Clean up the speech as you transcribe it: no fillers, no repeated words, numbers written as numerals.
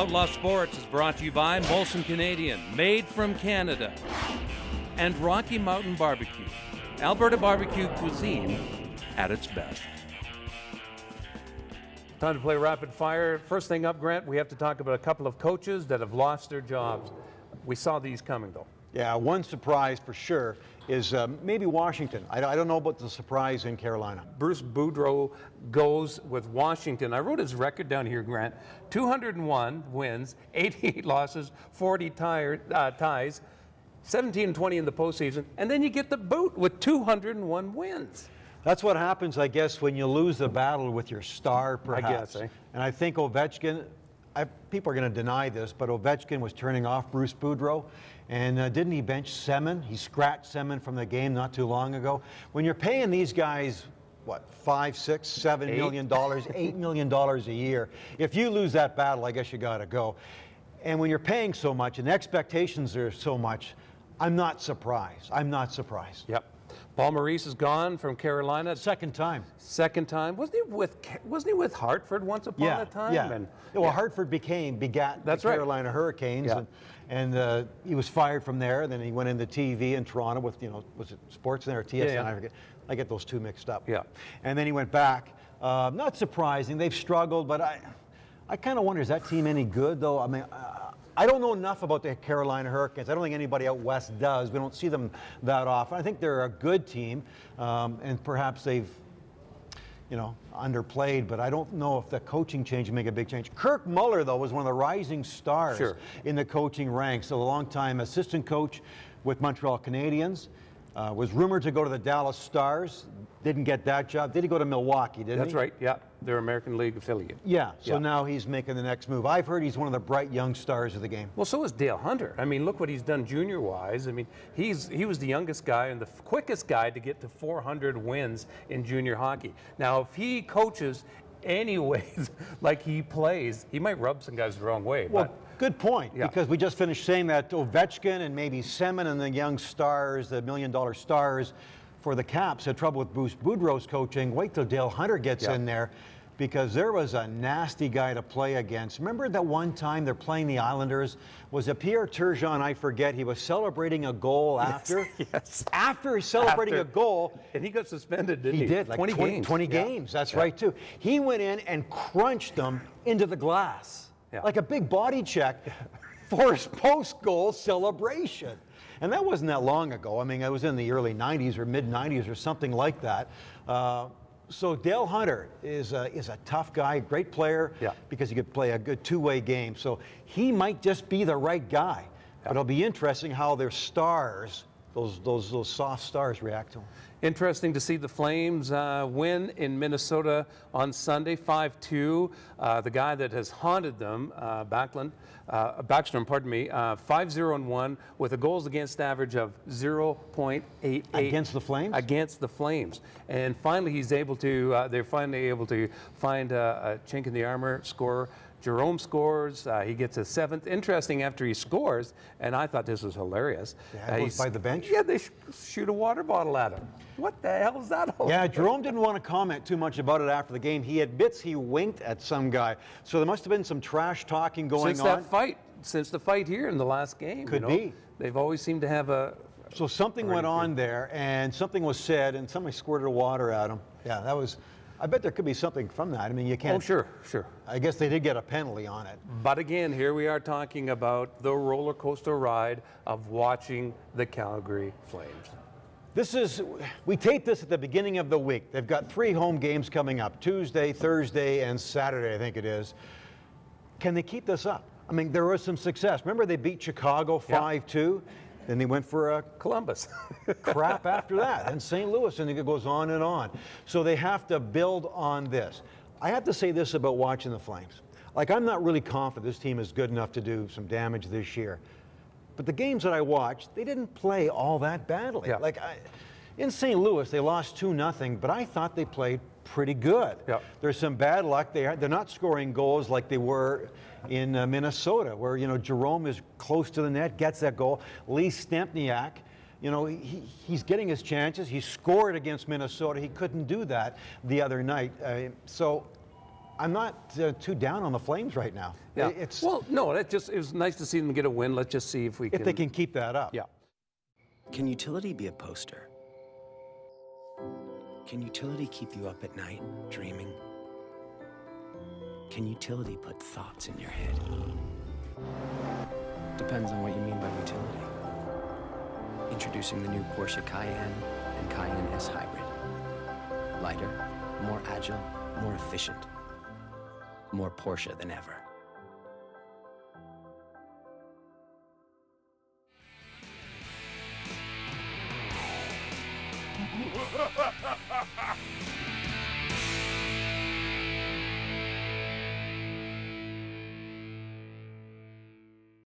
Outlaw Sports is brought to you by Molson Canadian, made from Canada, and Rocky Mountain Barbecue, Alberta barbecue cuisine at its best. Time to play rapid fire. First thing up, Grant, we have to talk about a couple of coaches that have lost their jobs. We saw these coming, though. Yeah, one surprise for sure is maybe Washington. I don't know about the surprise in Carolina. Bruce Boudreau goes with Washington. I wrote his record down here, Grant. 201 wins, 88 losses, 40 ties, 17-20 in the postseason, and then you get the boot with 201 wins. That's what happens, I guess, when you lose the battle with your star, perhaps. I guess, eh? And I think Ovechkin, people are going to deny this, but Ovechkin was turning off Bruce Boudreau. And didn't he bench Semin? He scratched Semin from the game not too long ago. When you're paying these guys, what, $5, $6, $7 million, $8 million a year, if you lose that battle, I guess you got to go. And when you're paying so much and the expectations are so much, I'm not surprised. I'm not surprised. Yep. Paul Maurice is gone from Carolina. Second time. Second time. Wasn't he with Hartford once upon a time? Yeah. Well, Hartford begat the Carolina Hurricanes, and he was fired from there. Then he went into TV in Toronto with, was it Sportsnet or TSN? Yeah. I forget. I get those two mixed up. Yeah. And then he went back. Not surprising. They've struggled, but I kind of wonder, is that team any good though? I mean. I don't know enough about the Carolina Hurricanes. I don't think anybody out west does. We don't see them that often. I think they're a good team, and perhaps they've, underplayed, but I don't know if the coaching change will make a big change. Kirk Muller, though, was one of the rising stars in the coaching ranks. A long-time assistant coach with Montreal Canadiens. Was rumored to go to the Dallas Stars. Didn't get that job. Did he go to Milwaukee, didn't he? That's right, yeah. Their American League affiliate. Yeah, so now he's making the next move. I've heard he's one of the bright young stars of the game. Well, so is Dale Hunter. I mean, look what he's done junior-wise. I mean, he was the youngest guy and the quickest guy to get to 400 wins in junior hockey. Now, if he coaches anyways like he plays, he might rub some guys the wrong way. Well, good point, because we just finished saying that Ovechkin and maybe Semin and the young stars, the $1 million stars for the Caps had trouble with Bruce Boudreau's coaching. Wait till Dale Hunter gets in there, because there was a nasty guy to play against. Remember that one time they're playing the Islanders? Was it Pierre Turgeon? I forget. He was celebrating a goal after. Yes. After celebrating a goal. And he got suspended, didn't he? He did, like 20 games. That's right, too. He went in and crunched them into the glass. Like a big body check for his post-goal celebration. And that wasn't that long ago. I mean, it was in the early 90s or mid-90s or something like that. So Dale Hunter is a tough guy, great player, because he could play a good two-way game. So he might just be the right guy. But it'll be interesting how their stars, those soft stars, react to him. Interesting to see the Flames win in Minnesota on Sunday, 5-2. The guy that has haunted them, Backstrom, 5-0-1 with a goals against average of 0.88 against the Flames. Against the Flames, and finally he's able to. They're finally able to find a chink in the armor, score. Jerome scores. He gets a seventh. Interesting, after he scores, and I thought this was hilarious. Yeah, he goes by the bench? Yeah, they shoot a water bottle at him. What the hell is that all Yeah, about? Jerome didn't want to comment too much about it after the game. He admits he winked at some guy. So there must have been some trash talking going on. Since the fight here in the last game. Could be. They've always seemed to have a... So something went on there, and something was said, and somebody squirted water at him. Yeah, that was... I bet there could be something from that. I mean, you can't... Oh, sure. I guess they did get a penalty on it. But again, here we are talking about the roller coaster ride of watching the Calgary Flames. We taped this at the beginning of the week. They've got 3 home games coming up, Tuesday, Thursday, and Saturday, I think it is. Can they keep this up? I mean, there was some success. Remember they beat Chicago 5-2? Then they went for Columbus. crap after that, and St. Louis, and it goes on and on. So they have to build on this. I have to say this about watching the Flames. Like, I'm not really confident this team is good enough to do some damage this year. But the games that I watched, they didn't play all that badly. Like, in St. Louis, they lost 2-0, but I thought they played pretty good. There's some bad luck. They're not scoring goals like they were in Minnesota, where Jerome is close to the net, gets that goal. Lee Stempniak, he's getting his chances. He scored against Minnesota. He couldn't do that the other night. So I'm not too down on the Flames right now. Yeah. It's, well, no, it was nice to see them get a win. Let's just see if we can. if they can keep that up. Yeah. Can utility be a poster? Can utility keep you up at night, dreaming? Can utility put thoughts in your head? Depends on what you mean by utility. Introducing the new Porsche Cayenne and Cayenne S Hybrid. Lighter, more agile, more efficient. More Porsche than ever.